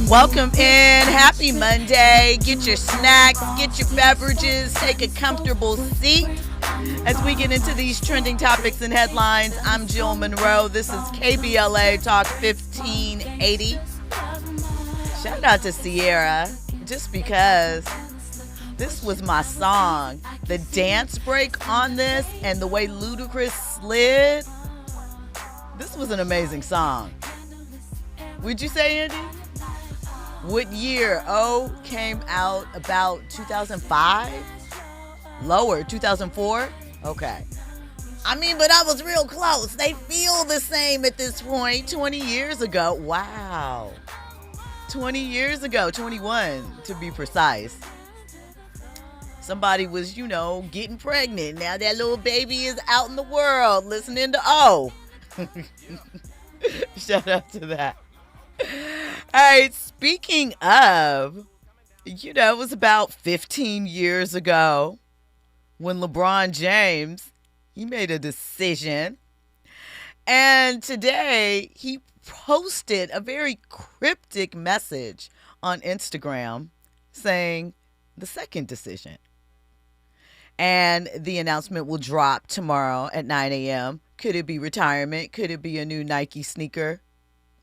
Welcome in. Happy Monday. Get your snacks, get your beverages, take a comfortable seat as we get into these trending topics and headlines. I'm Jill Munroe. This is KBLA Talk 1580. Shout out to Sierra, just because this was my song. The dance break on this and the way Ludacris slid, this was an amazing song. Would you say, Andy? What year? Oh, came out about 2005? Lower, 2004? Okay. I mean, but I was real close. They feel the same at this point. 20 years ago. Wow. 20 years ago. 21 to be precise. Somebody was, getting pregnant. Now that little baby is out in the world listening to O. Shout out to that. All right, speaking of, it was about 15 years ago when LeBron James, he made a decision. And today he posted a very cryptic message on Instagram saying the second decision. And the announcement will drop tomorrow at 9 a.m. Could it be retirement? Could it be a new Nike sneaker?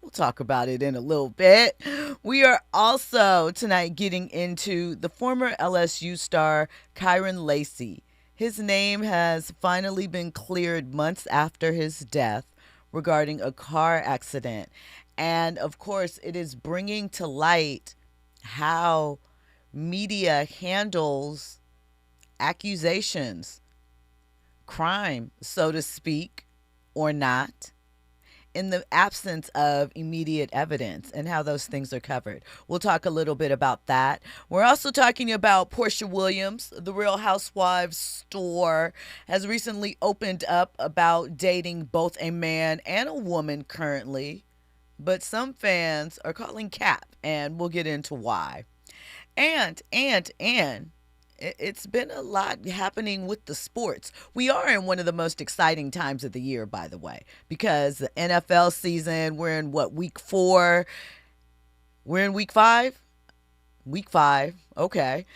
We'll talk about it in a little bit. We are also tonight getting into the former LSU star Kyren Lacy. His name has finally been cleared months after his death regarding a car accident. And of course, it is bringing to light how media handles accusations, crime, so to speak, or not, in the absence of immediate evidence and how those things are covered. We'll talk a little bit about that. We're also talking about Porsha Williams. The Real Housewives store has recently opened up about dating both a man and a woman currently, but some fans are calling cap, and we'll get into why. And it's been a lot happening with the sports. We are in one of the most exciting times of the year, by the way, because the NFL season, we're in week 4? We're in week 5? Week 5, okay.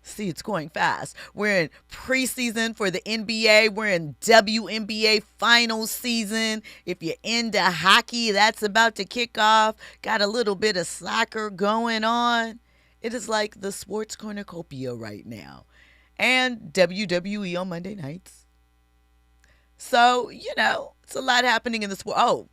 See, it's going fast. We're in preseason for the NBA. We're in WNBA final season. If you're into hockey, that's about to kick off. Got a little bit of soccer going on. It is like the sports cornucopia right now. And WWE on Monday nights. So, it's a lot happening in the sport. Oh,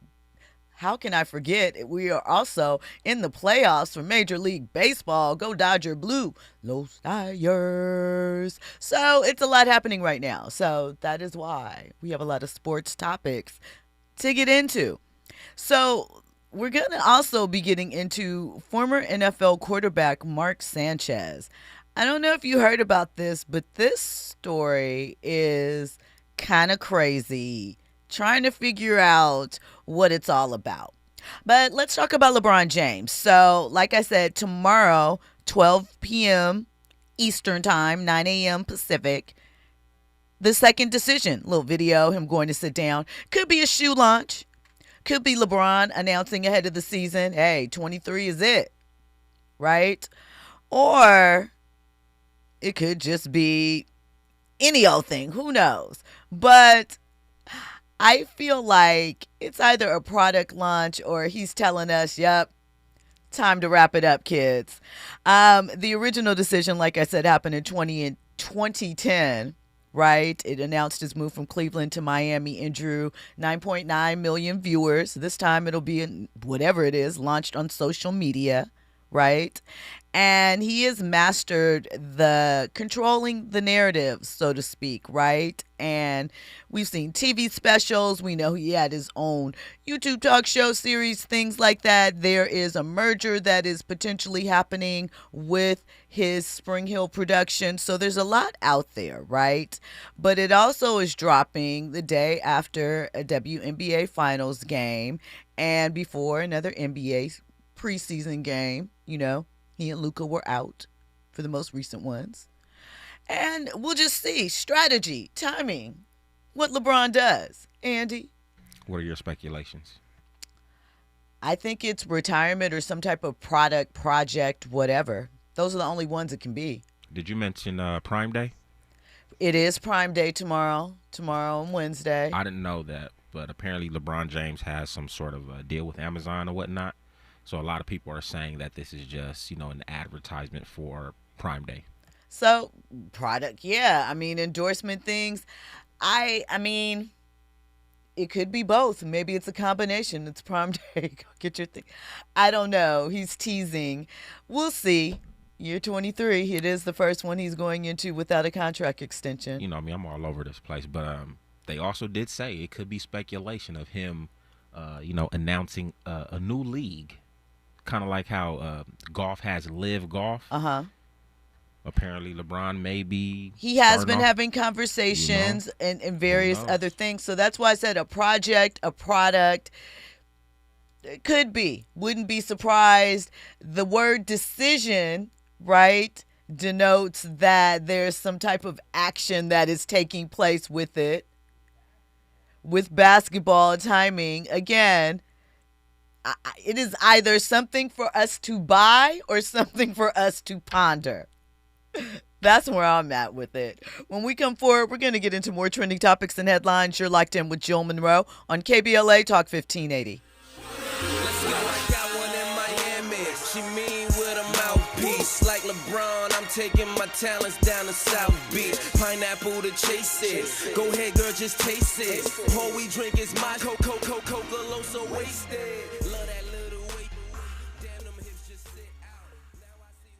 how can I forget? We are also in the playoffs for Major League Baseball. Go Dodger Blue. Los Dodgers. So it's a lot happening right now. So that is why we have a lot of sports topics to get into. So we're going to also be getting into former NFL quarterback Mark Sanchez. I don't know if you heard about this, but this story is kind of crazy. Trying to figure out what it's all about. But let's talk about LeBron James. So, like I said, tomorrow, 12 p.m. Eastern Time, 9 a.m. Pacific, the second decision. Little video, him going to sit down. Could be a shoe launch. Could be LeBron announcing ahead of the season, hey, 23 is it, right? Or it could just be any old thing. Who knows? But I feel like it's either a product launch or he's telling us, yep, time to wrap it up, kids. The original decision, like I said, happened in 2010. Right? It announced his move from Cleveland to Miami and drew 9.9 million viewers. This time it'll be, whatever it is, launched on social media, right? And he has mastered the controlling the narrative, so to speak, right? And we've seen TV specials. We know he had his own YouTube talk show series, things like that. There is a merger that is potentially happening with his Spring Hill production. So there's a lot out there, right? But it also is dropping the day after a WNBA finals game and before another NBA preseason game. He and Luka were out for the most recent ones. And we'll just see strategy, timing, what LeBron does. Andy? What are your speculations? I think it's retirement or some type of product, project, whatever. Those are the only ones it can be. Did you mention Prime Day? It is Prime Day tomorrow and Wednesday. I didn't know that, but apparently LeBron James has some sort of a deal with Amazon or whatnot. So a lot of people are saying that this is just, an advertisement for Prime Day. So, product, yeah. I mean, endorsement things. I mean, it could be both. Maybe it's a combination. It's Prime Day. Go get your thing. I don't know. He's teasing. We'll see. Year 23. It is the first one he's going into without a contract extension. You know me, I'm all over this place. But they also did say it could be speculation of him, announcing a new league. Kind of like how golf has Live Golf. Uh-huh. Apparently, LeBron may be. He has been having conversations and various other things. So that's why I said a project, a product. It could be. Wouldn't be surprised. The word decision, right, denotes that there's some type of action that is taking place with it. With basketball timing, again, it is either something for us to buy or something for us to ponder. That's where I'm at with it. When we come forward, we're going to get into more trending topics and headlines. You're locked in with Jill Munroe on KBLA Talk 1580. I got one in Miami. She mean with a mouthpiece. Like LeBron, I'm taking my talents down to South Beach. Pineapple to chase it. Go ahead, girl, just taste it. All we drink is my Coca-Cola, so wasted. Love that little weight. Damn, them hips just sit out. Now I see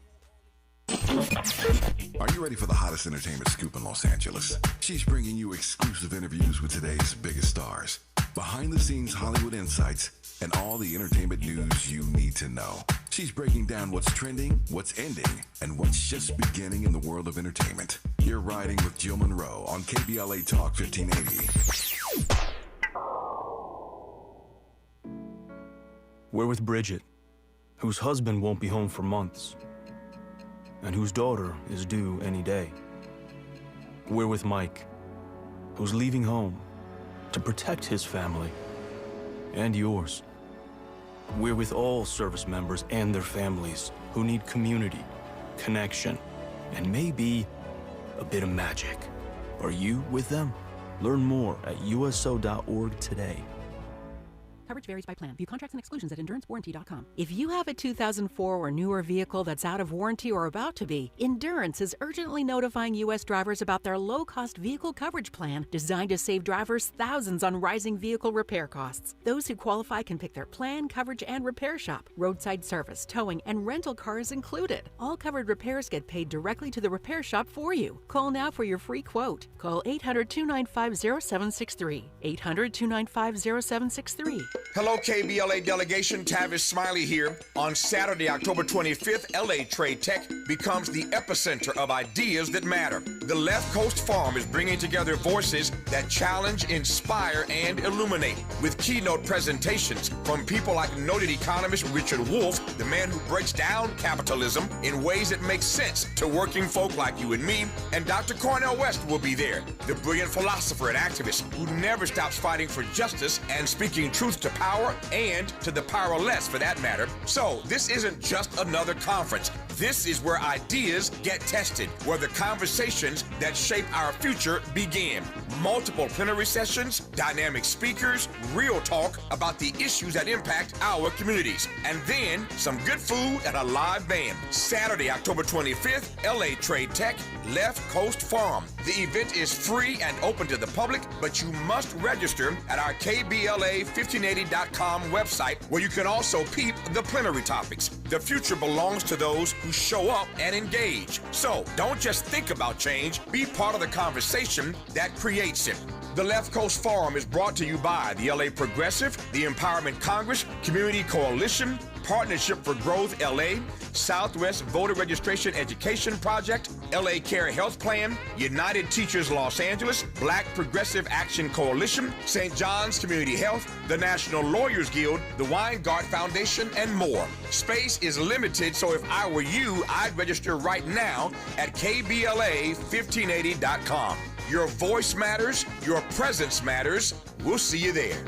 who. Are you ready for the hottest entertainment scoop in Los Angeles? She's bringing you exclusive interviews with today's biggest stars, behind-the-scenes Hollywood insights, and all the entertainment news you need to know. She's breaking down what's trending, what's ending, and what's just beginning in the world of entertainment. You're riding with Jill Munroe on KBLA Talk 1580. We're with Bridget, whose husband won't be home for months, and whose daughter is due any day. We're with Mike, who's leaving home to protect his family and yours. We're with all service members and their families who need community, connection, and maybe a bit of magic. Are you with them? Learn more at uso.org today. Coverage varies by plan. View contracts and exclusions at endurancewarranty.com. If you have a 2004 or newer vehicle that's out of warranty or about to be, Endurance is urgently notifying U.S. drivers about their low-cost vehicle coverage plan designed to save drivers thousands on rising vehicle repair costs. Those who qualify can pick their plan, coverage, and repair shop. Roadside service, towing, and rental cars included. All covered repairs get paid directly to the repair shop for you. Call now for your free quote. Call 800-295-0763. 800-295-0763. Hello, KBLA delegation. Tavis Smiley here. On Saturday, October 25th, LA Trade Tech becomes the epicenter of ideas that matter. The Left Coast Forum is bringing together voices that challenge, inspire, and illuminate, with keynote presentations from people like noted economist Richard Wolff, the man who breaks down capitalism in ways that make sense to working folk like you and me, and Dr. Cornel West will be there, the brilliant philosopher and activist who never stops fighting for justice and speaking truth to power and to the powerless, for that matter. So this isn't just another conference. This is where ideas get tested, where the conversations that shape our future begin. Multiple plenary sessions, dynamic speakers, real talk about the issues that impact our communities, and then some good food and a live band. Saturday, October 25th, LA Trade Tech, Left Coast Forum. The event is free and open to the public, but you must register at our KBLA1580.com website, where you can also peep the plenary topics. The future belongs to those who show up and engage. So don't just think about change, be part of the conversation that creates it. The Left Coast Forum is brought to you by the LA Progressive, the Empowerment Congress, Community Coalition, Partnership for Growth LA, Southwest Voter Registration Education Project, LA Care Health Plan, United Teachers Los Angeles, Black Progressive Action Coalition, St. John's Community Health, the National Lawyers Guild, the Weingart Foundation, and more. Space is limited, so if I were you, I'd register right now at KBLA1580.com. Your voice matters, your presence matters. We'll see you there.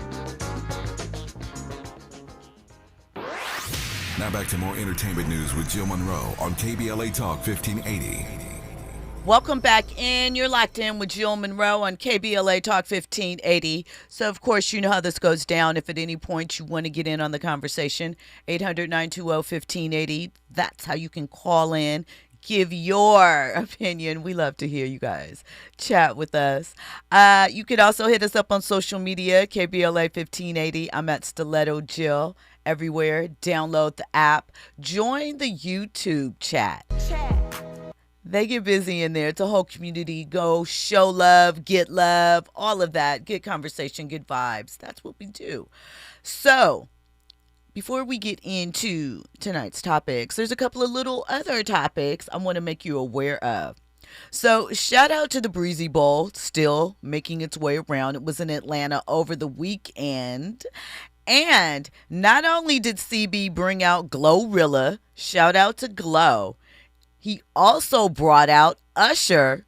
Now back to more entertainment news with Jill Munroe on KBLA Talk 1580. Welcome back in. You're locked in with Jill Munroe on KBLA Talk 1580. So, of course, you know how this goes down. If at any point you want to get in on the conversation, 800-920-1580. That's how you can call in. Give your opinion. We love to hear you guys chat with us. You could also hit us up on social media, KBLA 1580. I'm at Stiletto Jill everywhere. Download the app. Join the YouTube chat. They get busy in there. It's a whole community. Go show love, get love, all of that. Good conversation, good vibes. That's what we do. So, before we get into tonight's topics, there's a couple of little other topics I want to make you aware of. So, shout out to the Breezy Bowl, still making its way around. It was in Atlanta over the weekend. And not only did CB bring out Glorilla, shout out to Glow, he also brought out Usher,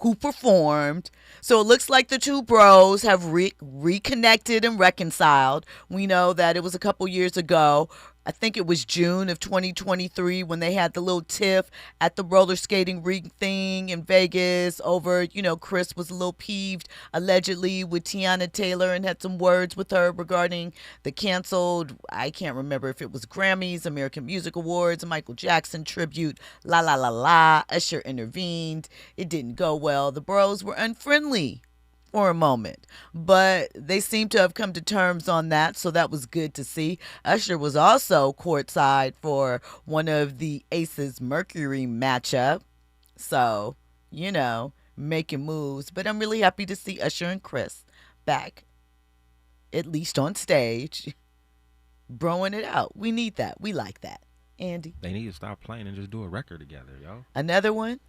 who performed. So it looks like the two bros have reconnected and reconciled. We know that it was a couple years ago. I think it was June of 2023 when they had the little tiff at the roller skating rink thing in Vegas over, Chris was a little peeved allegedly with Tiana Taylor and had some words with her regarding the canceled, I can't remember if it was Grammys, American Music Awards, Michael Jackson tribute, la la la la. Usher intervened. It didn't go well. The bros were unfriendly for a moment, but they seem to have come to terms on that, so that was good to see. Usher was also courtside for one of the Aces Mercury matchup, so making moves. But I'm really happy to see Usher and Chris back, at least on stage, broing it out. We need that. We like that. Andy, They need to stop playing and just do a record together, yo. another one.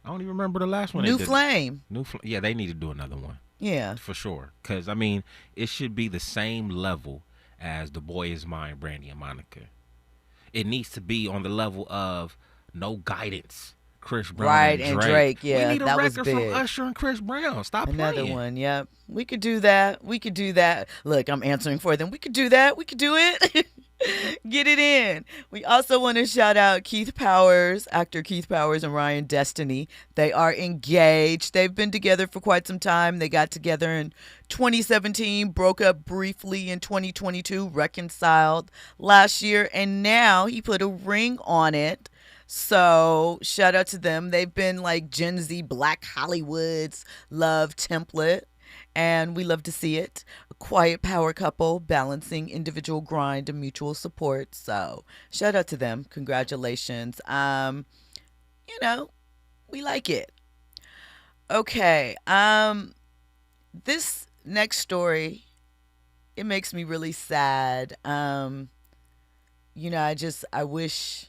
I don't even remember the last one. New they did. Flame. Yeah, they need to do another one. Yeah. For sure. Because, it should be the same level as The Boy Is Mine, Brandy and Monica. It needs to be on the level of No Guidance, Chris Brown Right, and and Drake. Drake, yeah, we need a that was record from big. Usher and Chris Brown. Stop Another playing. one, yep. We could do that. Look, I'm answering for them. We could do that. We could do it. Get it in. We also want to shout out Keith Powers, actor Keith Powers and Ryan Destiny. They are engaged. They've been together for quite some time. They got together in 2017, broke up briefly in 2022, reconciled last year, and now he put a ring on it. So shout out to them. They've been like Gen Z Black Hollywood's love template, and we love to see it. A quiet power couple balancing individual grind and mutual support. So shout out to them. Congratulations. We like it. Okay. This next story, it makes me really sad. I wish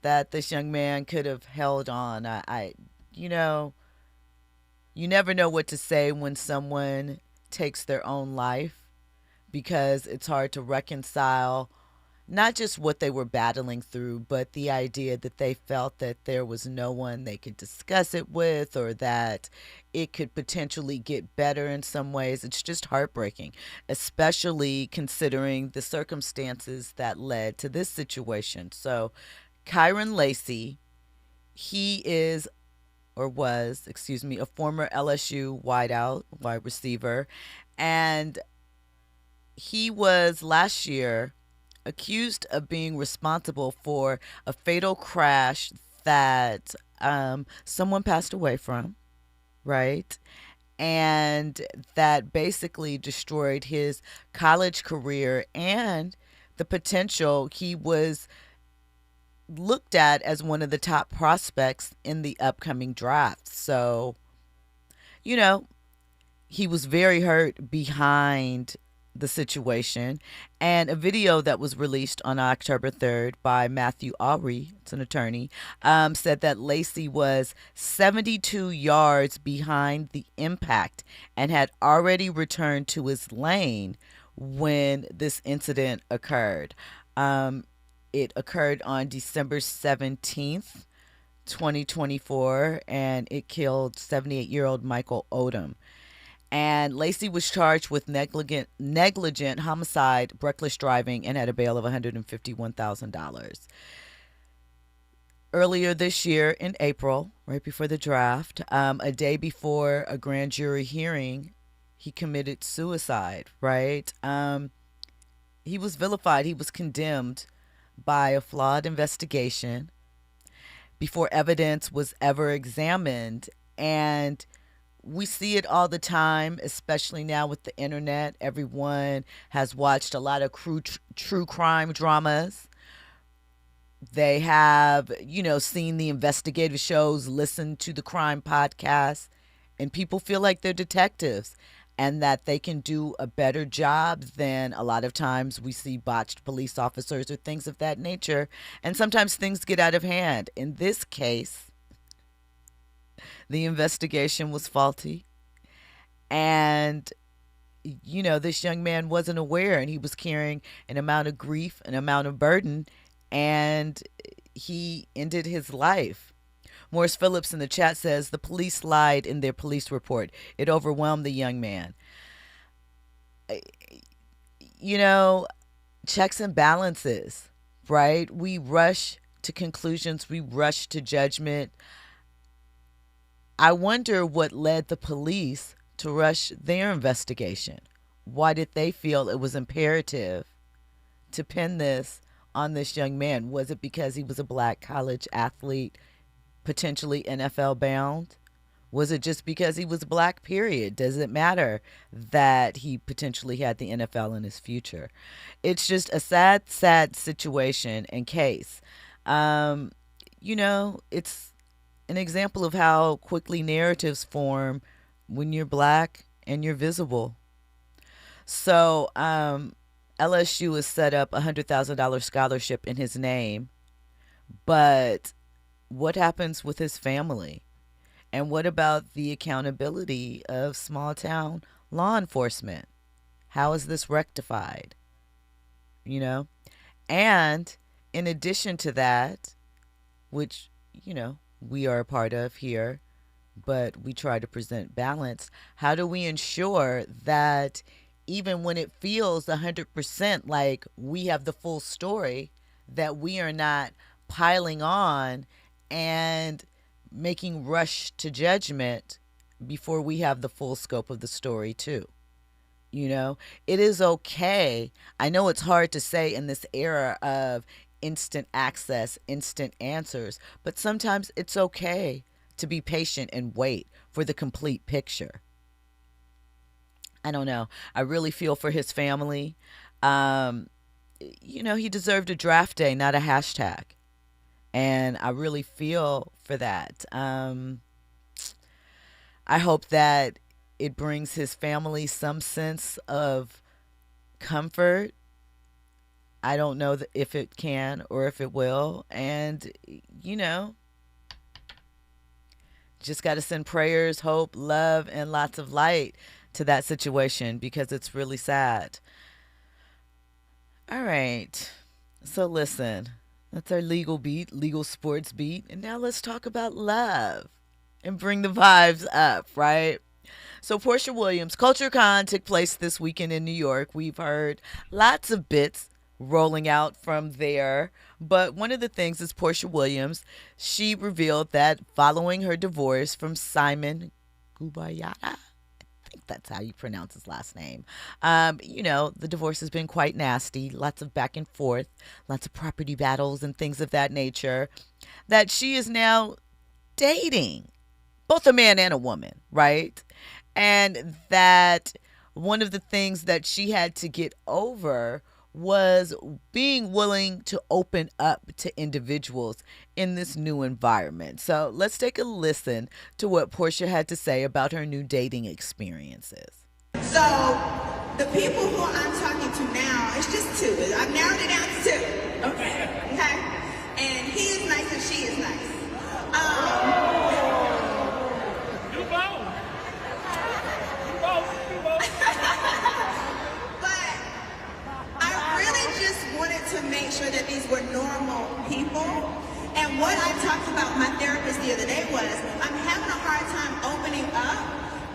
that this young man could have held on. You never know what to say when someone takes their own life, because it's hard to reconcile not just what they were battling through, but the idea that they felt that there was no one they could discuss it with, or that it could potentially get better in some ways. It's just heartbreaking, especially considering the circumstances that led to this situation. So Kyren Lacy, he is, or was, a former LSU wide receiver, and he was last year accused of being responsible for a fatal crash that someone passed away from, right? And that basically destroyed his college career and the potential. He was looked at as one of the top prospects in the upcoming draft. So, he was very hurt behind the situation. And a video that was released on October 3rd by Matthew Aubrey, it's an attorney, said that Lacy was 72 yards behind the impact and had already returned to his lane when this incident occurred. It occurred on December 17th, 2024, and it killed 78-year-old Michael Odom. And Lacy was charged with negligent homicide, reckless driving, and had a bail of $151,000. Earlier this year in April, right before the draft, a day before a grand jury hearing, he committed suicide, right? He was vilified. He was condemned by a flawed investigation before evidence was ever examined. And we see it all the time, especially now with the internet. Everyone has watched a lot of true crime dramas. They have, seen the investigative shows, listened to the crime podcasts, and people feel like they're detectives and that they can do a better job than a lot of times we see botched police officers or things of that nature. And sometimes things get out of hand. In this case, the investigation was faulty. And, this young man wasn't aware, and he was carrying an amount of grief, an amount of burden, and he ended his life. Morris Phillips in the chat says the police lied in their police report. It overwhelmed the young man. Checks and balances, right? We rush to conclusions. We rush to judgment. I wonder what led the police to rush their investigation. Why did they feel it was imperative to pin this on this young man? Was it because he was a black college athlete, potentially NFL bound? Was it just because he was black, period? Does it matter that he potentially had the NFL in his future? It's just a sad, sad situation and case. It's an example of how quickly narratives form when you're black and you're visible. So LSU has set up a $100,000 scholarship in his name, but what happens with his family? And what about the accountability of small town law enforcement? How is this rectified? And in addition to that, which, we are a part of here, but we try to present balance, how do we ensure that even when it feels 100% like we have the full story, that we are not piling on and making rush to judgment before we have the full scope of the story too? It is okay. I know it's hard to say in this era of instant access, instant answers, but sometimes it's okay to be patient and wait for the complete picture. I don't know. I really feel for his family. He deserved a draft day, not a hashtag. And I really feel for that. I hope that it brings his family some sense of comfort. I don't know if it can or if it will. And, just got to send prayers, hope, love, and lots of light to that situation because it's really sad. All right. So listen. That's our legal beat, legal sports beat. And now let's talk about love and bring the vibes up, right? So Porsha Williams, Culture Con took place this weekend in New York. We've heard lots of bits rolling out from there. But one of the things is Porsha Williams, she revealed that following her divorce from Simon Gubayata, I think that's how you pronounce his last name. The divorce has been quite nasty, lots of back and forth, lots of property battles and things of that nature, that she is now dating both a man and a woman, right? And that one of the things that she had to get over was being willing to open up to individuals in this new environment. So let's take a listen to what Porsha had to say about her new dating experiences. So the people who I'm talking to now, it's just two. I've narrowed it down to two. Okay? And he is nice and she is nice. You both. Wanted to make sure that these were normal people. And what I talked about with my therapist the other day was I'm having a hard time opening up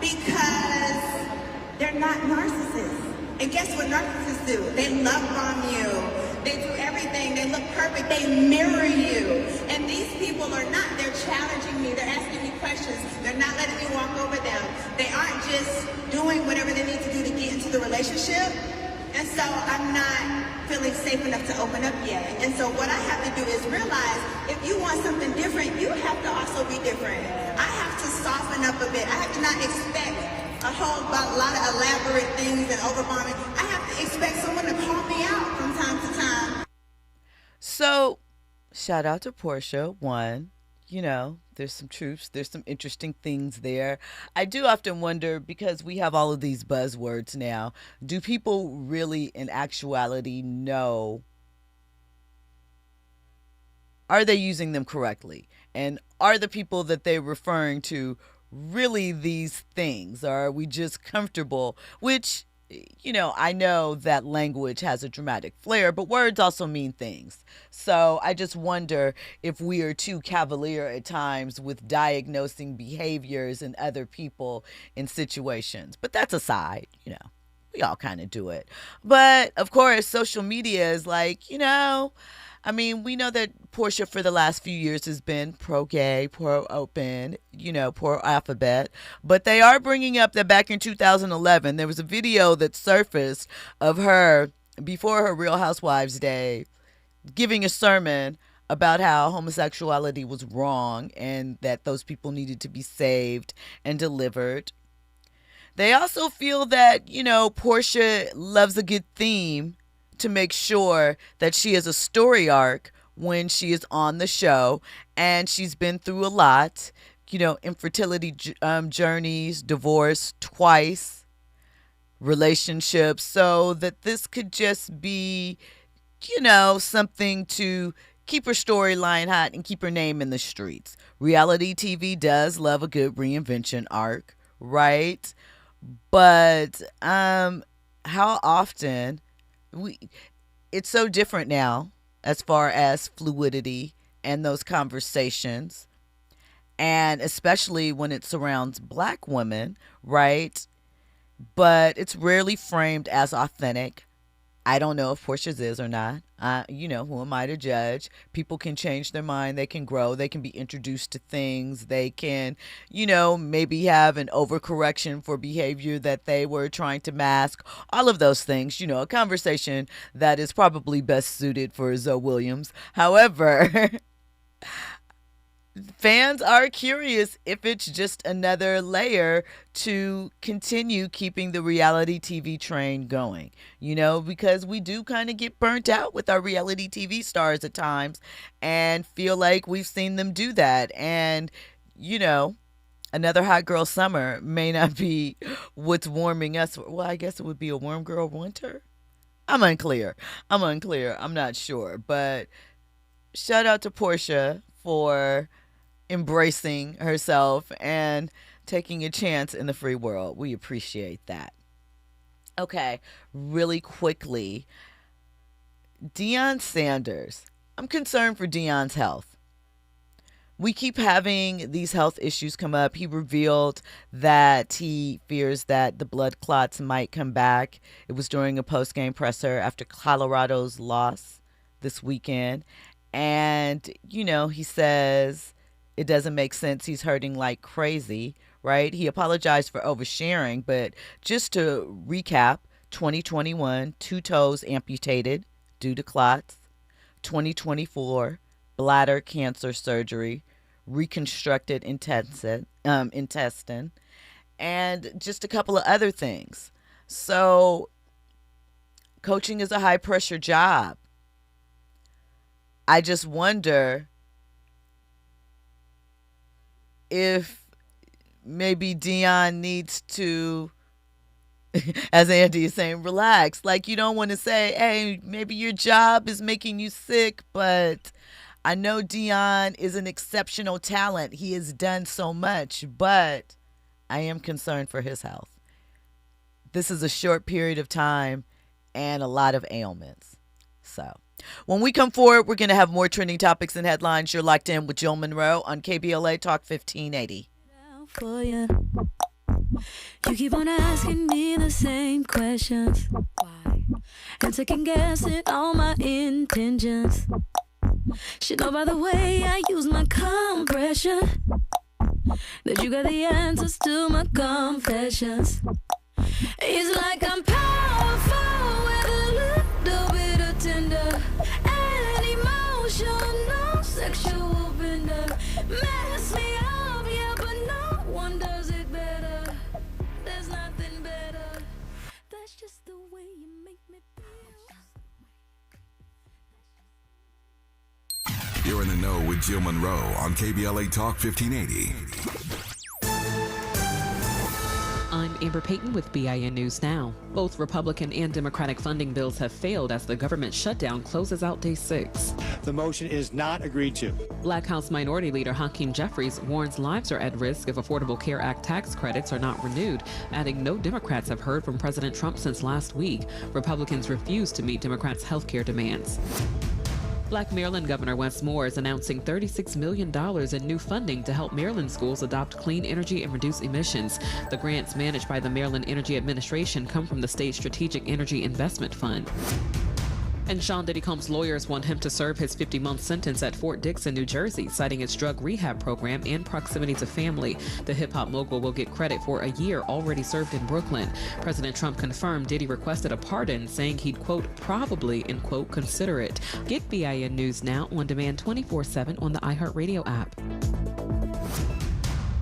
because they're not narcissists. And guess what narcissists do? They love bomb you. They do everything. They look perfect. They mirror you. And these people are not. They're challenging me. They're asking me questions. They're not letting me walk over them. They aren't just doing whatever they need to do to get into the relationship. And so I'm not feeling safe enough to open up yet. And so what I have to do is realize if you want something different, you have to also be different. I have to soften up a bit. I have to not expect a lot of elaborate things and overbombing. I have to expect someone to call me out from time to time. So, shout out to Porsha. One, there's some truths, there's some interesting things there. I do often wonder, because we have all of these buzzwords now, do people really in actuality know? Are they using them correctly? And are the people that they're referring to really these things? Or are we just comfortable? Which, I know that language has a dramatic flair, but words also mean things. So I just wonder if we are too cavalier at times with diagnosing behaviors in other people in situations. But that's aside, we all kind of do it. But of course, social media is like, we know that Porsha for the last few years has been pro-gay, pro-open, pro-alphabet. But they are bringing up that back in 2011, there was a video that surfaced of her before her Real Housewives Day giving a sermon about how homosexuality was wrong and that those people needed to be saved and delivered. They also feel that, Porsha loves a good theme to make sure that she has a story arc when she is on the show, and she's been through a lot, infertility journeys, divorce twice, relationships, so that this could just be, something to keep her storyline hot and keep her name in the streets. Reality TV does love a good reinvention arc, right? But how often it's so different now as far as fluidity and those conversations, and especially when it surrounds Black women, right? But it's rarely framed as authentic. I don't know if Porscha's is or not. Who am I to judge? People can change their mind. They can grow. They can be introduced to things. They can, maybe have an overcorrection for behavior that they were trying to mask. All of those things, a conversation that is probably best suited for Zoe Williams. However, fans are curious if it's just another layer to continue keeping the reality TV train going, because we do kind of get burnt out with our reality TV stars at times and feel like we've seen them do that. And, another hot girl summer may not be what's warming us. Well, I guess it would be a warm girl winter. I'm unclear. I'm not sure. But shout out to Porsha for embracing herself and taking a chance in the free world. We appreciate that. Okay, really quickly, Deion Sanders. I'm concerned for Deion's health. We keep having these health issues come up. He revealed that he fears that the blood clots might come back. It was during a post-game presser after Colorado's loss this weekend. And, he says it doesn't make sense. He's hurting like crazy, right? He apologized for oversharing, but just to recap, 2021, 2 toes amputated due to clots. 2024, bladder cancer surgery, reconstructed intestine, and just a couple of other things. So, coaching is a high-pressure job. I just wonder if maybe Deion needs to, as Andy is saying, relax. Like, you don't want to say, hey, maybe your job is making you sick, but I know Deion is an exceptional talent. He has done so much, but I am concerned for his health. This is a short period of time and a lot of ailments. So, when we come forward, we're going to have more trending topics and headlines. You're locked in with Jill Munroe on KBLA Talk 1580. For you. You keep on asking me the same questions. Why? And second guessing all my intentions. Should know by the way I use my compression that you got the answers to my confessions. It's like I'm powerful with a little bit of tender and emotional sexual bender. Mess me up, yeah, but no one does it better. There's nothing better. That's just the way you make me feel. You're in the know with Jill Munroe on KBLA Talk 1580. I'm Amber Payton with BIN News Now. Both Republican and Democratic funding bills have failed as the government shutdown closes out day 6. The motion is not agreed to. Black House Minority Leader Hakeem Jeffries warns lives are at risk if Affordable Care Act tax credits are not renewed, adding no Democrats have heard from President Trump since last week. Republicans refuse to meet Democrats' health care demands. Black Maryland Governor Wes Moore is announcing $36 million in new funding to help Maryland schools adopt clean energy and reduce emissions. The grants managed by the Maryland Energy Administration come from the state's Strategic Energy Investment Fund. And Sean Diddy Combs' lawyers want him to serve his 50-month sentence at Fort Dix in New Jersey, citing its drug rehab program and proximity to family. The hip-hop mogul will get credit for a year already served in Brooklyn. President Trump confirmed Diddy requested a pardon, saying he'd, quote, probably, end quote, consider it. Get BIN News Now on demand 24/7 on the iHeartRadio app.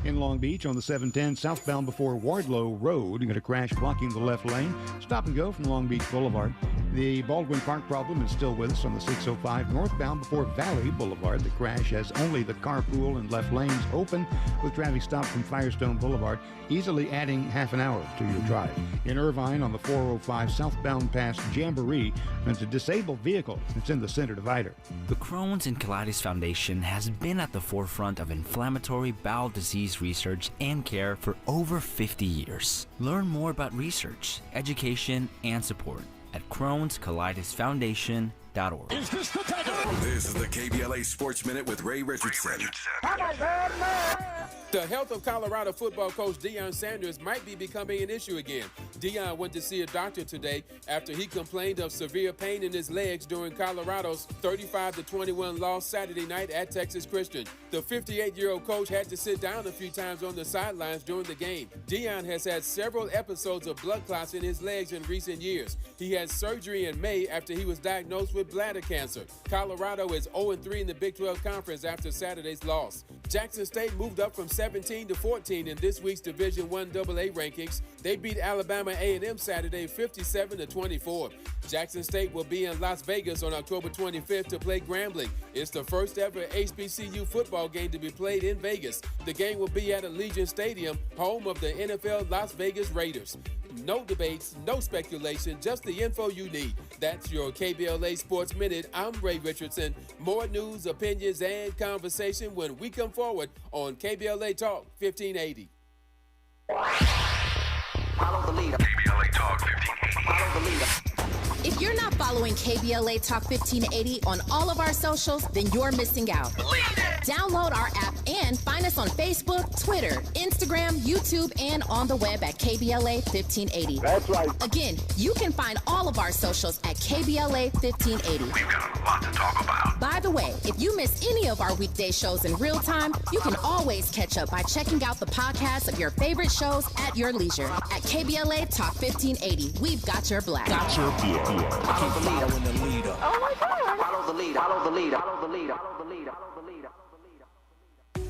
In Long Beach on the 710 southbound before Wardlow Road, you got a crash blocking the left lane. Stop and go from Long Beach Boulevard. The Baldwin Park problem is still with us on the 605 northbound before Valley Boulevard. The crash has only the carpool and left lanes open with traffic stopped from Firestone Boulevard, easily adding half an hour to your drive. In Irvine on the 405 southbound past Jamboree, it's a disabled vehicle. It's in the center divider. The Crohn's and Colitis Foundation has been at the forefront of inflammatory bowel disease research and care for over 50 years. Learn more about research, education, and support at Crohn'sColitisFoundation.org. This is the KBLA Sports Minute with Ray Richardson. The health of Colorado football coach Deion Sanders might be becoming an issue again. Deion went to see a doctor today after he complained of severe pain in his legs during Colorado's 35-21 loss Saturday night at Texas Christian. The 58-year-old coach had to sit down a few times on the sidelines during the game. Deion has had several episodes of blood clots in his legs in recent years. He had surgery in May after he was diagnosed with bladder cancer. Colorado is 0-3 in the Big 12 Conference after Saturday's loss. Jackson State moved up from 17 to 14 in this week's Division I AA rankings. They beat Alabama A&M Saturday 57-24. Jackson State will be in Las Vegas on October 25th to play Grambling. It's the first ever HBCU football game to be played in Vegas. The game will be at Allegiant Stadium, home of the NFL Las Vegas Raiders. No debates, no speculation, just the info you need. That's your KBLA Sports Minute. I'm Ray Richardson. More news, opinions, and conversation when we come forward on KBLA Talk 1580. Follow the leader. KBLA Talk 1580. Follow the leader. If you're not following KBLA Talk 1580 on all of our socials, then you're missing out. Download our app and find us on Facebook, Twitter, Instagram, YouTube, and on the web at KBLA 1580. That's right. Again, you can find all of our socials at KBLA 1580. We've got a lot to talk about. By the way, if you miss any of our weekday shows in real time, you can always catch up by checking out the podcast of your favorite shows at your leisure. At KBLA Talk 1580, we've got your black. Got your black. Follow the leader. Following the leader. Oh my God. Follow the leader. Follow the leader. Follow the leader. Follow the leader.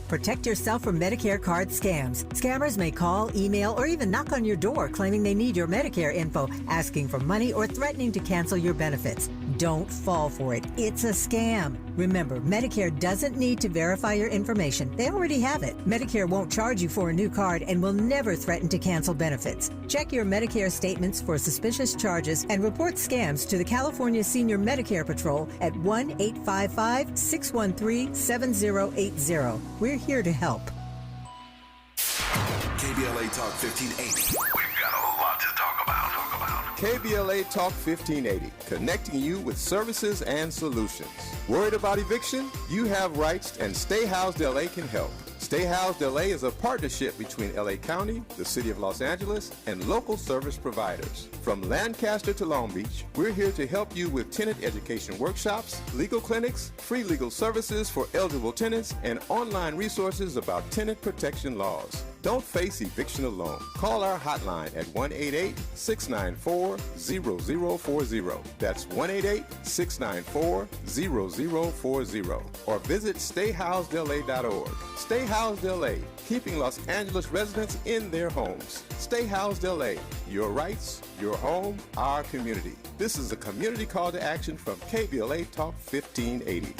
Protect yourself from Medicare card scams. Scammers may call, email, or even knock on your door claiming they need your Medicare info, asking for money, or threatening to cancel your benefits. Don't fall for it. It's a scam. Remember, Medicare doesn't need to verify your information. They already have it. Medicare won't charge you for a new card and will never threaten to cancel benefits. Check your Medicare statements for suspicious charges and report scams to the California Senior Medicare Patrol at 1-855-613-7080. We're here to help. KBLA Talk 1580. We've got a lot to talk about. KBLA Talk 1580, connecting you with services and solutions. Worried about eviction? You have rights, and Stay Housed LA can help. Stay Housed LA is a partnership between LA County, the City of Los Angeles, and local service providers. From Lancaster to Long Beach, we're here to help you with tenant education workshops, legal clinics, free legal services for eligible tenants, and online resources about tenant protection laws. Don't face eviction alone. Call our hotline at 1-888-694-0040. That's 1-888-694-0040. Or visit stayhousedla.org. Stay Housed LA, keeping Los Angeles residents in their homes. Stay Housed LA, your rights, your home, our community. This is a community call to action from KBLA Talk 1580.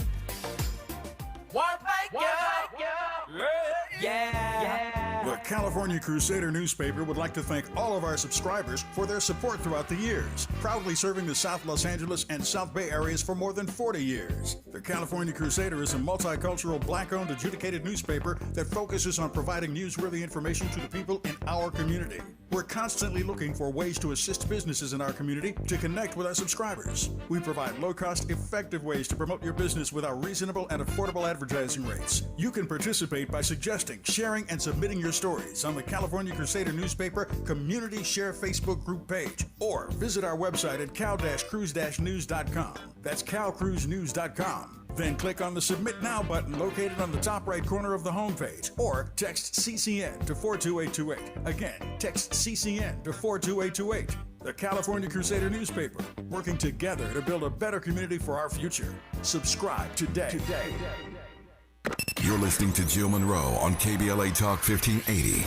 The California Crusader newspaper would like to thank all of our subscribers for their support throughout the years, proudly serving the South Los Angeles and South Bay areas for more than 40 years. The California Crusader is a multicultural, black-owned, adjudicated newspaper that focuses on providing newsworthy information to the people in our community. We're constantly looking for ways to assist businesses in our community to connect with our subscribers. We provide low-cost, effective ways to promote your business with our reasonable and affordable advertising rates. You can participate by suggesting, sharing, and submitting your stories on the California Crusader newspaper Community Share Facebook group page, or visit our website at cal-cruise-news.com. That's calcruisenews.com. Then click on the Submit Now button located on the top right corner of the homepage, or text CCN to 42828. Again, text CCN to 42828. The California Crusader newspaper, working together to build a better community for our future. Subscribe today. You're listening to Jill Munroe on KBLA Talk 1580.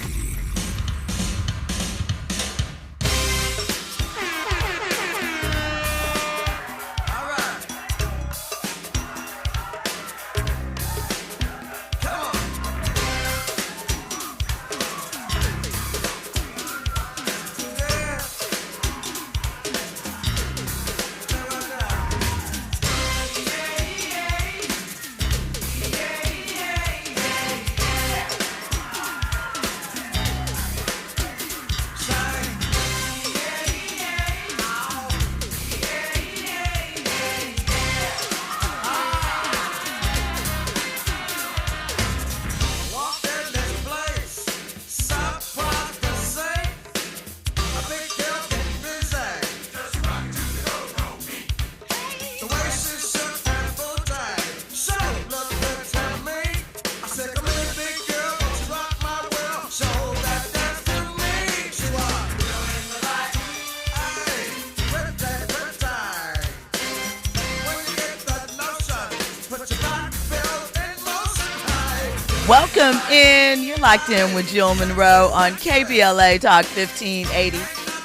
Welcome in. You're locked in with Jill Munroe on KBLA Talk 1580.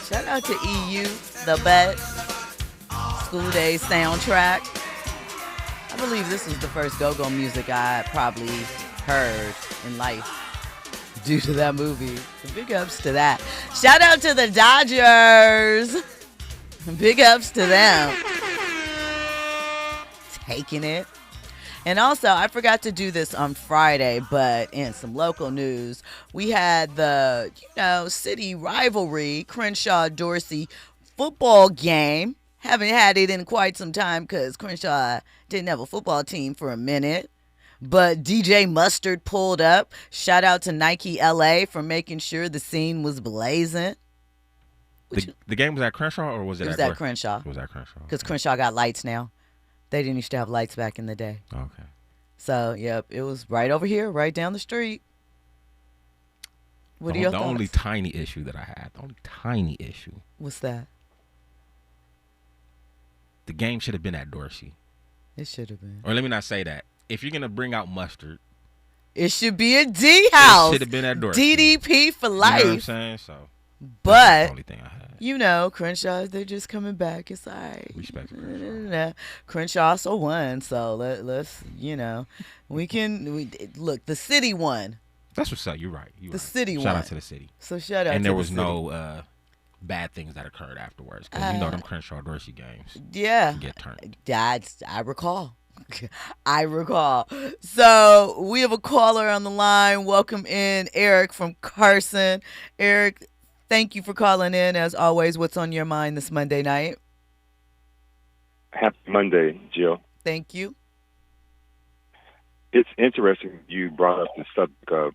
Shout out to EU, the best school day soundtrack. I believe this was the first go-go music I probably heard in life due to that movie. So big ups to that. Shout out to the Dodgers. Big ups to them. Taking it. And also, I forgot to do this on Friday, but in some local news, we had the, city rivalry, Crenshaw-Dorsey football game. Haven't had it in quite some time because Crenshaw didn't have a football team for a minute. But DJ Mustard pulled up. Shout out to Nike LA for making sure the scene was blazing. The game was at Crenshaw, or was it at Crenshaw? It was at Crenshaw. Because Crenshaw got lights now. They didn't used to have lights back in the day. Okay. So, yep, it was right over here, right down the street. What are your thoughts? The only tiny issue that I had, What's that? The game should have been at Dorsey. It should have been. Or let me not say that. If you're going to bring out Mustard, it should be a D house. It should have been at Dorsey. DDP for life. You know what I'm saying? So, but, that's the only thing I had. Crenshaw, they're just coming back. It's all right. Respect Crenshaw. Crenshaw also won, so let's, we can, look, the city won. That's what's up. You're right. The city won. Shout out to the city. So shout out to the city. And there was no bad things that occurred afterwards, because them Crenshaw-Dorsey games. Yeah. Get turned. I recall. So we have a caller on the line. Welcome in, Eric from Carson. Eric, thank you for calling in. As always, what's on your mind this Monday night? Happy Monday, Jill. Thank you. It's interesting you brought up the subject of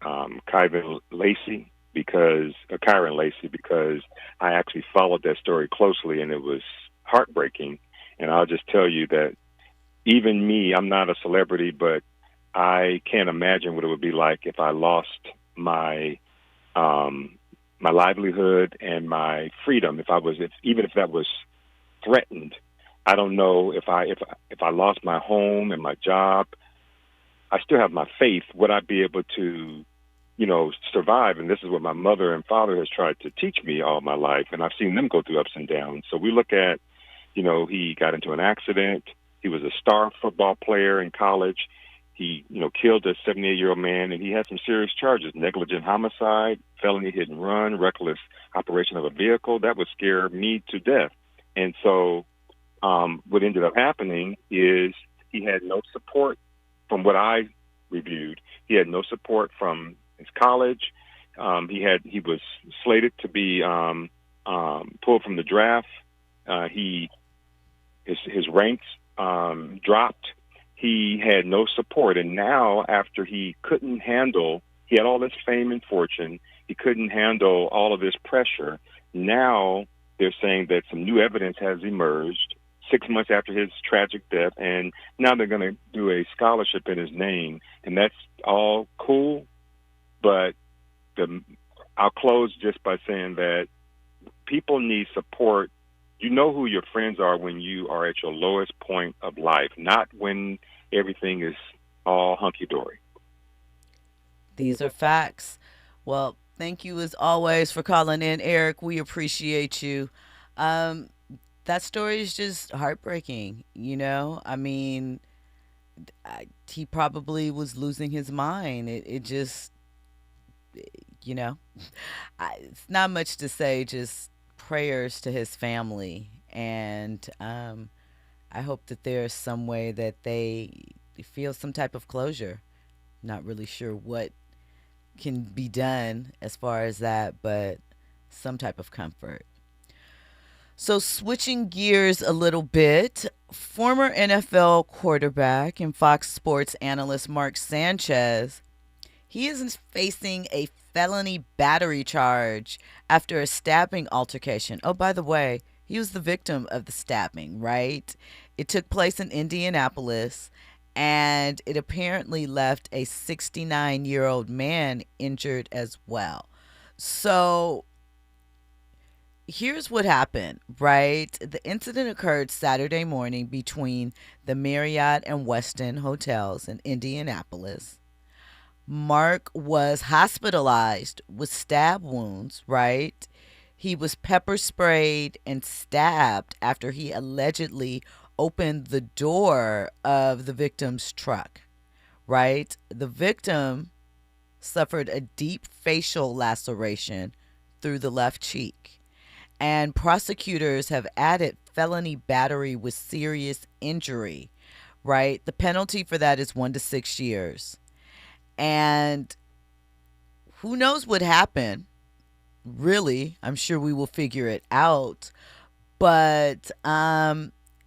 Kyren Lacy Kyren Lacy, because I actually followed that story closely, and it was heartbreaking. And I'll just tell you that even me, I'm not a celebrity, but I can't imagine what it would be like if I lost my my livelihood and my freedom. Even if that was threatened, I don't know if I lost my home and my job. I still have my faith. Would I be able to, survive? And this is what my mother and father has tried to teach me all my life, and I've seen them go through ups and downs. So we look at, he got into an accident. He was a star football player in college. He, killed a 78-year-old man, and he had some serious charges: negligent homicide, felony hit and run, reckless operation of a vehicle. That would scare me to death. And so what ended up happening is he had no support from what I reviewed. He had no support from his college. He was slated to be pulled from the draft. His ranks dropped. He had no support. And now, after he had all this fame and fortune, he couldn't handle all of this pressure. Now they're saying that some new evidence has emerged 6 months after his tragic death, and now they're going to do a scholarship in his name, and that's all cool. But I'll close just by saying that people need support. You know who your friends are when you are at your lowest point of life, not when everything is all hunky-dory. These are facts. Well, thank you as always for calling in, Eric. We appreciate you. That story is just heartbreaking, I mean, he probably was losing his mind. It just, it's not much to say, just prayers to his family. And I hope that there's some way that they feel some type of closure. Not really sure what can be done as far as that, but some type of comfort. So switching gears a little bit, former NFL quarterback and Fox Sports analyst Mark Sanchez, he is facing a felony battery charge after a stabbing altercation. Oh, by the way, he was the victim of the stabbing, right? It took place in Indianapolis, and it apparently left a 69-year-old man injured as well. So here's what happened, right? The incident occurred Saturday morning between the Marriott and Westin hotels in Indianapolis. Mark was hospitalized with stab wounds, right? He was pepper sprayed and stabbed after he allegedly opened the door of the victim's truck, right? The victim suffered a deep facial laceration through the left cheek. And prosecutors have added felony battery with serious injury, right? The penalty for that is 1 to 6 years. And who knows what happened? Really, I'm sure we will figure it out. But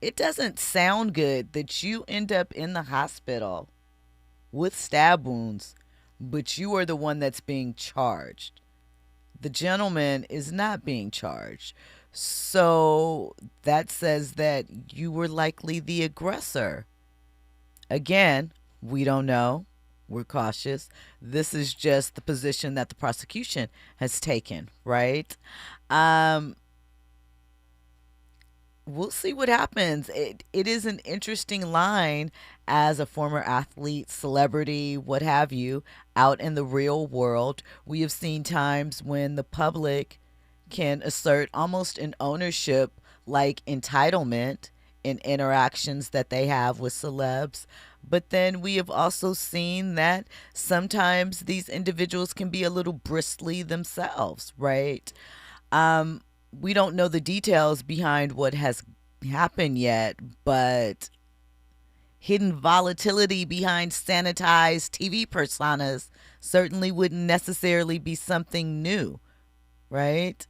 it doesn't sound good that you end up in the hospital with stab wounds, but you are the one that's being charged. The gentleman is not being charged. So that says that you were likely the aggressor. Again, we don't know. We're cautious. This is just the position that the prosecution has taken, right? We'll see what happens. It is an interesting line as a former athlete, celebrity, what have you, out in the real world. We have seen times when the public can assert almost an ownership like entitlement in interactions that they have with celebs. But then we have also seen that sometimes these individuals can be a little bristly themselves, right? We don't know the details behind what has happened yet, but hidden volatility behind sanitized TV personas certainly wouldn't necessarily be something new, right?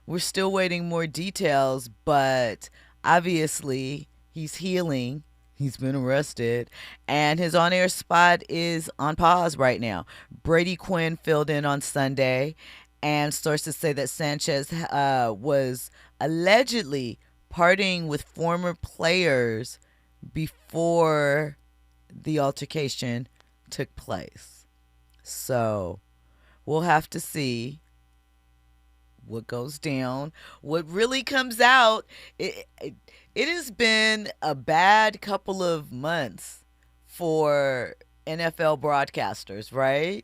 We're still waiting more details, but obviously he's healing He's been arrested, and his on-air spot is on pause right now. Brady Quinn filled in on Sunday, and sources say that Sanchez was allegedly partying with former players before the altercation took place. So we'll have to see what goes down, what really comes out. It has been a bad couple of months for NFL broadcasters, right?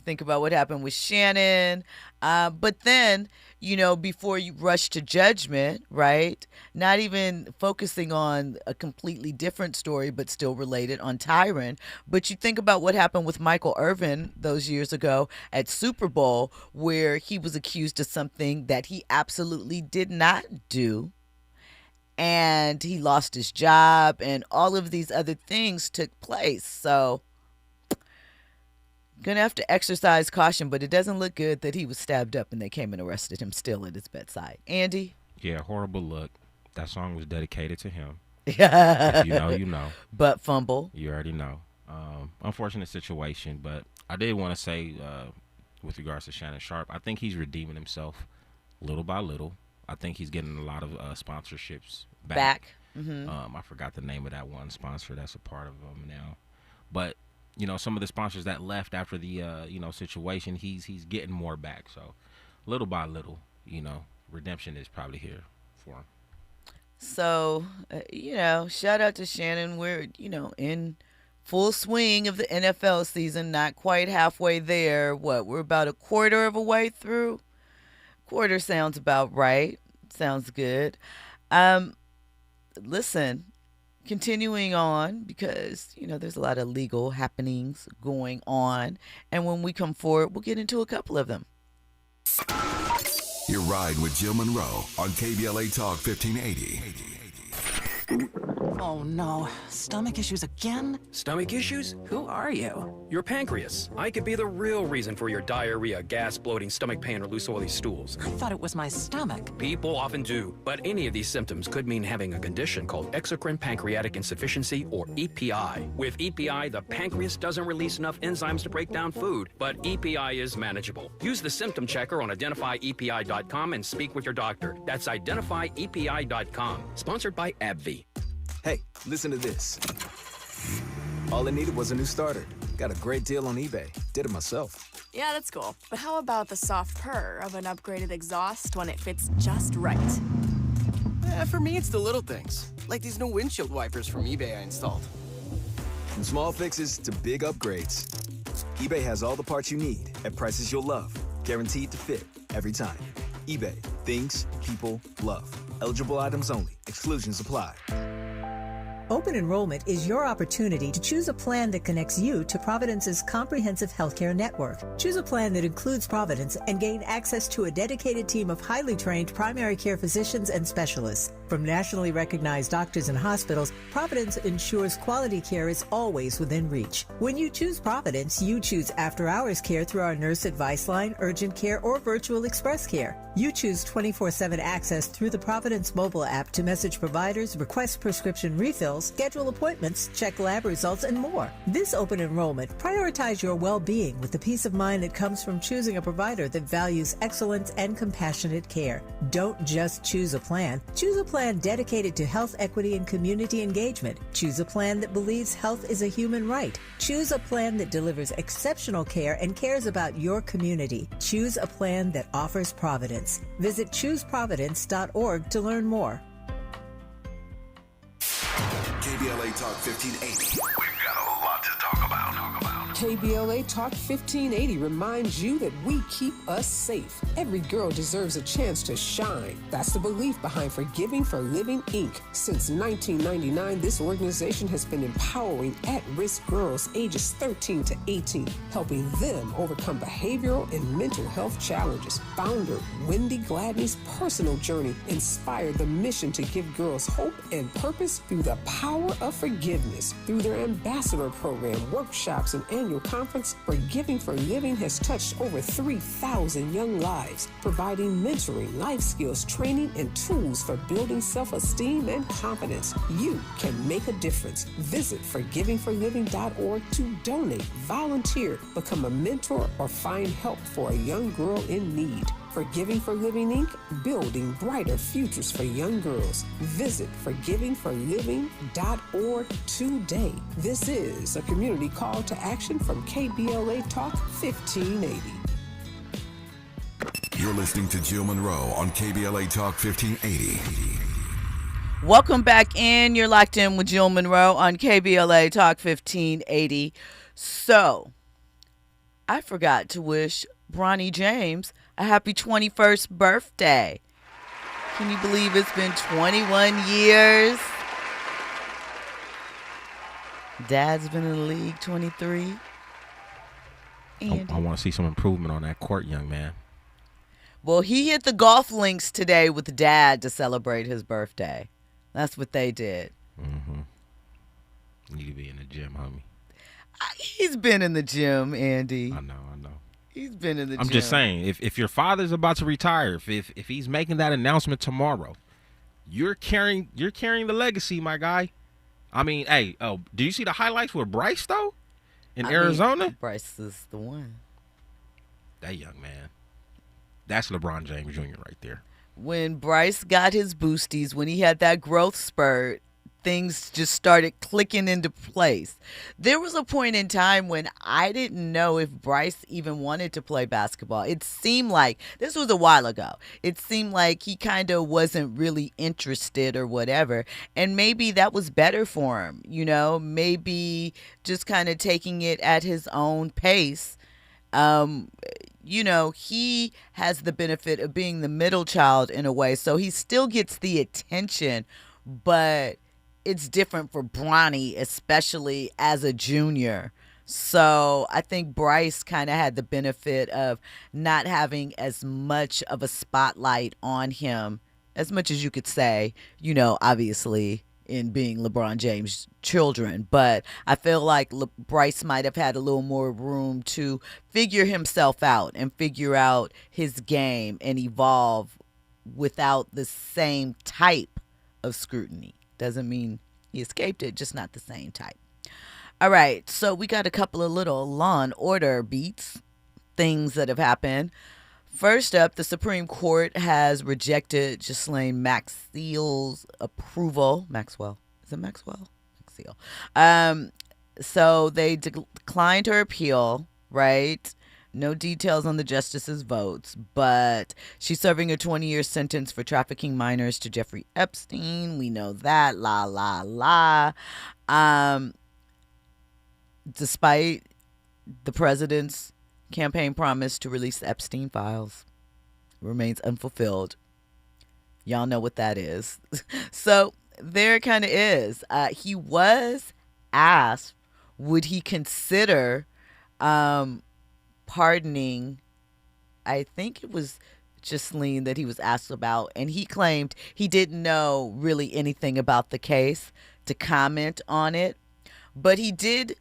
Think about what happened with Shannon. But then, before you rush to judgment, right? Not even focusing on a completely different story, but still related on Kyren. But you think about what happened with Michael Irvin those years ago at Super Bowl, where he was accused of something that he absolutely did not do. And he lost his job, and all of these other things took place. So gonna have to exercise caution, but it doesn't look good that he was stabbed up and they came and arrested him still at his bedside. Andy? Yeah, horrible look. That song was dedicated to him. Yeah. If you know, you know. But fumble. You already know. Unfortunate situation, but I did want to say, with regards to Shannon Sharpe, I think he's redeeming himself little by little. I think he's getting a lot of sponsorships back. Mm-hmm. I forgot the name of that one sponsor that's a part of him now. But, some of the sponsors that left after the, situation, he's getting more back. So little by little, redemption is probably here for him. So, shout out to Shannon. We're, in full swing of the NFL season, not quite halfway there. We're about a quarter of a way through? Quarter sounds about right. Sounds good. Listen, continuing on, because, there's a lot of legal happenings going on. And when we come forward, we'll get into a couple of them. You're riding with Jill Munroe on KBLA Talk 1580. Oh no, stomach issues again? Stomach issues? Who are you? Your pancreas. I could be the real reason for your diarrhea, gas, bloating, stomach pain, or loose oily stools. I thought it was my stomach. People often do, but any of these symptoms could mean having a condition called exocrine pancreatic insufficiency, or EPI. With EPI, the pancreas doesn't release enough enzymes to break down food, but EPI is manageable. Use the symptom checker on identifyepi.com and speak with your doctor. That's identifyepi.com. Sponsored by AbbVie. Hey, listen to this. All I needed was a new starter. Got a great deal on eBay. Did it myself. Yeah, that's cool. But how about the soft purr of an upgraded exhaust when it fits just right? For me, it's the little things, like these new windshield wipers from eBay I installed. From small fixes to big upgrades, eBay has all the parts you need at prices you'll love. Guaranteed to fit every time. eBay. Things people love. Eligible items only. Exclusions apply. Open enrollment is your opportunity to choose a plan that connects you to Providence's comprehensive healthcare network. Choose a plan that includes Providence and gain access to a dedicated team of highly trained primary care physicians and specialists. From nationally recognized doctors and hospitals, Providence ensures quality care is always within reach. When you choose Providence, you choose after-hours care through our nurse advice line, urgent care, or virtual express care. You choose 24/7 access through the Providence mobile app to message providers, request prescription refills, schedule appointments, check lab results, and more. This open enrollment, prioritize your well-being with the peace of mind that comes from choosing a provider that values excellence and compassionate care. Don't just choose a plan. Choose a plan dedicated to health equity and community engagement. Choose a plan that believes health is a human right. Choose a plan that delivers exceptional care and cares about your community. Choose a plan that offers Providence. Visit chooseprovidence.org to learn more. KBLA Talk 1580. We've got a lot to talk about. KBLA Talk 1580 reminds you that we keep us safe. Every girl deserves a chance to shine. That's the belief behind Forgiving for Living, Inc. Since 1999, this organization has been empowering at-risk girls ages 13 to 18, helping them overcome behavioral and mental health challenges. Founder Wendy Gladney's personal journey inspired the mission to give girls hope and purpose through the power of forgiveness. Through their ambassador program, workshops, and annual conference, Forgiving for Living has touched over 3,000 young lives, providing mentoring, life skills, training, and tools for building self-esteem and confidence. You can make a difference. Visit forgivingforliving.org to donate, volunteer, become a mentor, or find help for a young girl in need. Forgiving for Living, Inc., building brighter futures for young girls. Visit forgivingforliving.org today. This is a community call to action from KBLA Talk 1580. You're listening to Jill Munroe on KBLA Talk 1580. Welcome back in. You're locked in with Jill Munroe on KBLA Talk 1580. So, I forgot to wish Bronny James a happy 21st birthday. Can you believe it's been 21 years? Dad's been in the league 23. I want to see some improvement on that court, young man. Well, he hit the golf links today with Dad to celebrate his birthday. That's what they did. Need to be in the gym, homie. He's been in the gym, Andy. I know. He's been in the gym. I'm just saying, if your father's about to retire, if he's making that announcement tomorrow, you're carrying the legacy, my guy. I mean, hey, do you see the highlights with Bryce though? In Arizona? Bryce is the one. That young man. That's LeBron James Jr. right there. When Bryce got his boosties, when he had that growth spurt, things just started clicking into place. There was a point in time when I didn't know if Bryce even wanted to play basketball. It seemed like, this was a while ago, it seemed like he kind of wasn't really interested or whatever. And maybe that was better for him, maybe just kind of taking it at his own pace. He has the benefit of being the middle child in a way, so he still gets the attention, but it's different for Bronny, especially as a junior. So I think Bryce kind of had the benefit of not having as much of a spotlight on him, as much as you could say, obviously in being LeBron James' children. But I feel like Bryce might have had a little more room to figure himself out and figure out his game and evolve without the same type of scrutiny. Doesn't mean he escaped it, just not the same type. All right, so we got a couple of little Law and Order beats, things that have happened. First up, the Supreme Court has rejected Ghislaine Maxwell's approval. Maxwell. Is it Maxwell? Maxwell. So they declined her appeal, right? No details on the justices' votes, but she's serving a 20-year sentence for trafficking minors to Jeffrey Epstein. We know that. Despite the president's campaign promise to release the Epstein files, remains unfulfilled. Y'all know what that is. So there it kind of is. He was asked, would he consider pardoning, I think it was Ghislaine that he was asked about, and he claimed he didn't know really anything about the case to comment on it, but he did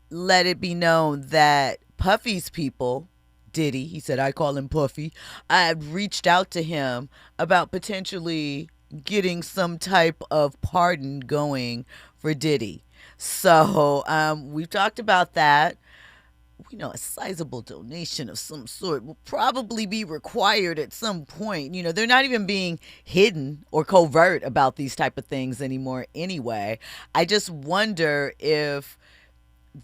let it be known that Puffy's people, Diddy, he said, I call him Puffy, I had reached out to him about potentially getting some type of pardon going for Diddy. So we've talked about that. We know a sizable donation of some sort will probably be required at some point. They're not even being hidden or covert about these type of things anymore anyway. I just wonder if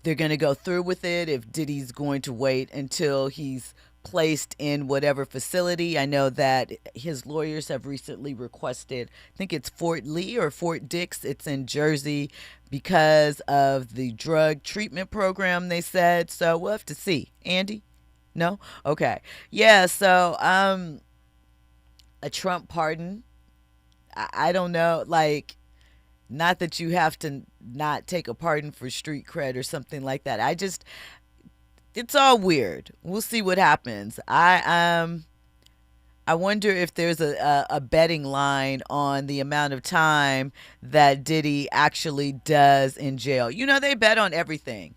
they're going to go through with it, if Diddy's going to wait until he's placed in whatever facility. I know that his lawyers have recently requested, I think it's Fort Lee or Fort Dix. It's in Jersey because of the drug treatment program, they said. So we'll have to see. Andy? No? Okay. Yeah, so a Trump pardon. I don't know, not that you have to not take a pardon for street cred or something like that. It's all weird. We'll see what happens. I wonder if there's a betting line on the amount of time that Diddy actually does in jail. They bet on everything.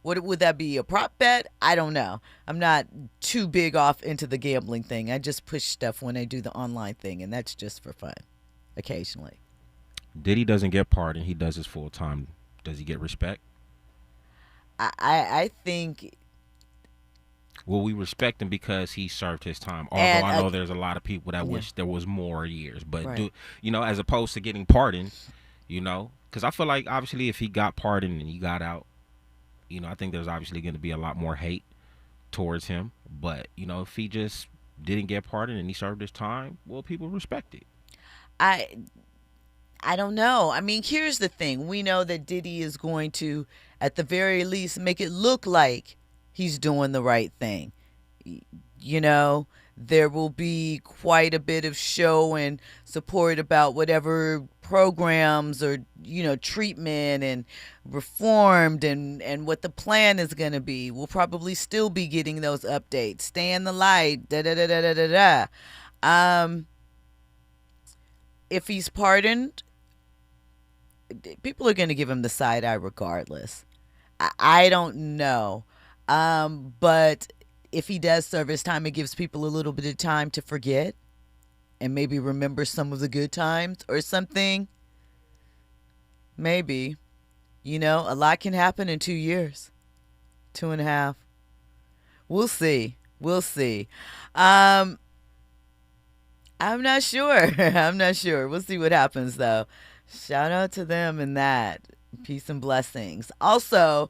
What would that be? A prop bet? I don't know. I'm not too big off into the gambling thing. I just push stuff when I do the online thing, and that's just for fun occasionally. Diddy doesn't get pardoned. He does his full time. Does he get respect? I think. Well, we respect him because he served his time. Although And, I know there's a lot of people that yeah. wish there was more years. But, Right. as opposed to getting pardoned, because I feel like obviously if he got pardoned and he got out, I think there's obviously going to be a lot more hate towards him. But, if he just didn't get pardoned and he served his time, well, people respect it. I don't know. I mean, here's the thing. We know that Diddy is going to, at the very least, make it look like he's doing the right thing. There will be quite a bit of show and support about whatever programs or, treatment and reformed and what the plan is going to be. We'll probably still be getting those updates. Stay in the light, da-da-da-da-da-da-da. If he's pardoned, people are going to give him the side eye regardless. I don't know. But if he does serve his time, it gives people a little bit of time to forget and maybe remember some of the good times or something. Maybe. A lot can happen in 2 years. 2.5. We'll see. I'm not sure. We'll see what happens, though. Shout out to them in that. Peace and blessings. Also,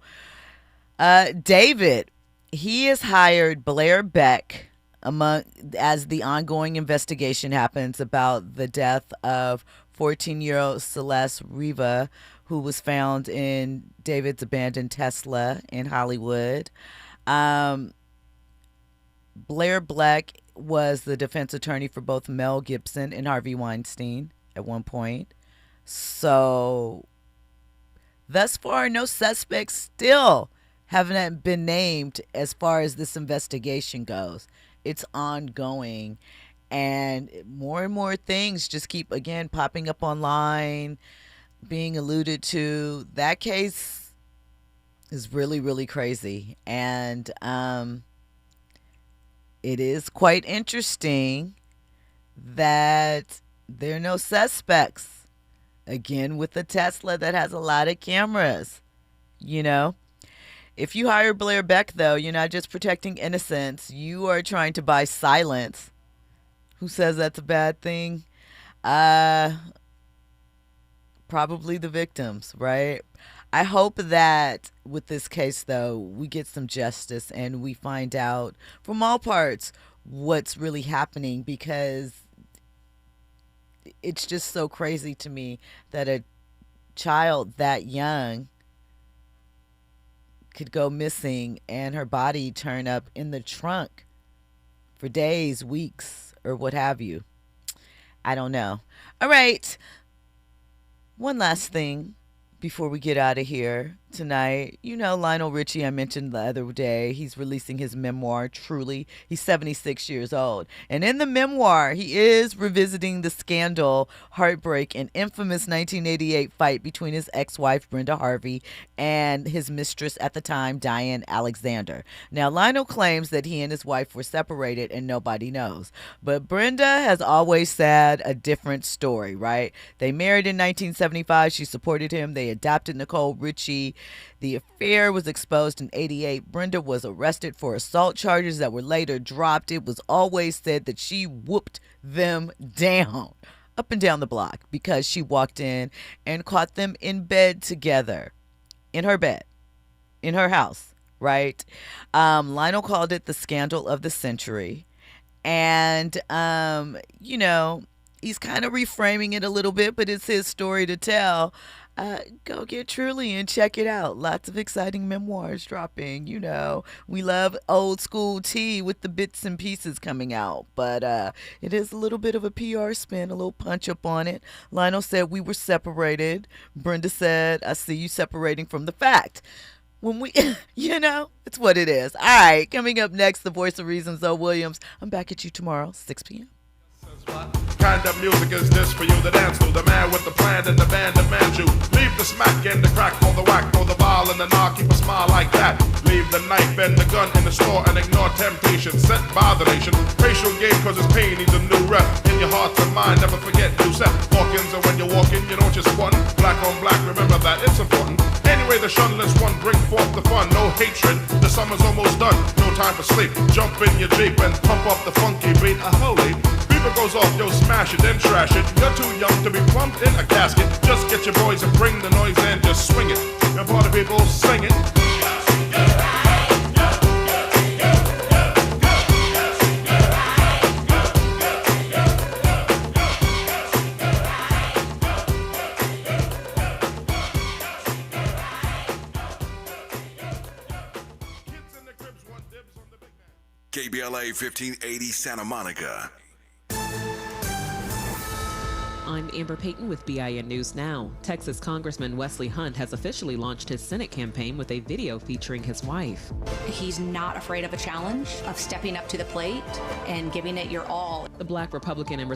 David, he has hired Blair Beck as the ongoing investigation happens about the death of 14-year-old Celeste Riva, who was found in David's abandoned Tesla in Hollywood. Blair Beck was the defense attorney for both Mel Gibson and Harvey Weinstein at one point. So, thus far, no suspects still haven't been named as far as this investigation goes. It's ongoing, and more things just keep, again, popping up online, being alluded to. That case is really, really crazy, and it is quite interesting that there are no suspects. Again, with the Tesla that has a lot of cameras, If you hire Blair Beck, though, you're not just protecting innocence. You are trying to buy silence. Who says that's a bad thing? Probably the victims, right? I hope that with this case, though, we get some justice and we find out from all parts what's really happening, because it's just so crazy to me that a child that young could go missing and her body turn up in the trunk for days, weeks, or what have you. I don't know. All right. One last thing before we get out of here tonight. Lionel Richie, I mentioned the other day, he's releasing his memoir, Truly. He's 76 years old. And in the memoir, he is revisiting the scandal, heartbreak, and infamous 1988 fight between his ex-wife, Brenda Harvey, and his mistress at the time, Diane Alexander. Now, Lionel claims that he and his wife were separated and nobody knows. But Brenda has always said a different story, right? They married in 1975. She supported him. They adopted Nicole Richie. The affair was exposed in 88. Brenda was arrested for assault charges that were later dropped. It was always said that she whooped them down up and down the block because she walked in and caught them in bed together, in her bed, in her house, right? Lionel called it the scandal of the century. And, he's kind of reframing it a little bit, but it's his story to tell. Go get Truly and check it out. Lots of exciting memoirs dropping. We love old school tea with the bits and pieces coming out, but it is a little bit of a PR spin, a little punch up on it. Lionel said we were separated. Brenda said, I see you separating from the fact. When we, it's what it is. All right, coming up next, the voice of reason, Zoe Williams. I'm back at you tomorrow, 6 p.m. kind of music is this for you to dance to? The man with the plan and the band demands you. Leave the smack and the crack for the whack, throw the ball and the knock, keep a smile like that. Leave the knife and the gun in the store and ignore temptation sent by the nation. Racial game cause his pain needs a new rep. In your heart and mind, never forget you set Hawkins, and when you're walking, you don't just squat. Black on black, remember that, it's important. Anyway, the shunless one bring forth the fun. No hatred, the summer's almost done. No time for sleep, jump in your Jeep and pump up the funky beat. Holy, beeper goes off, yo, smash it, then trash it. You're too young to be plumped in a casket. Just get your boys and bring the noise and just swing it. Your party people sing it. KBLA 1580 Santa Monica. I'm Amber Payton with BIN News Now. Texas Congressman Wesley Hunt has officially launched his Senate campaign with a video featuring his wife. He's not afraid of a challenge, of stepping up to the plate and giving it your all. The Black Republican and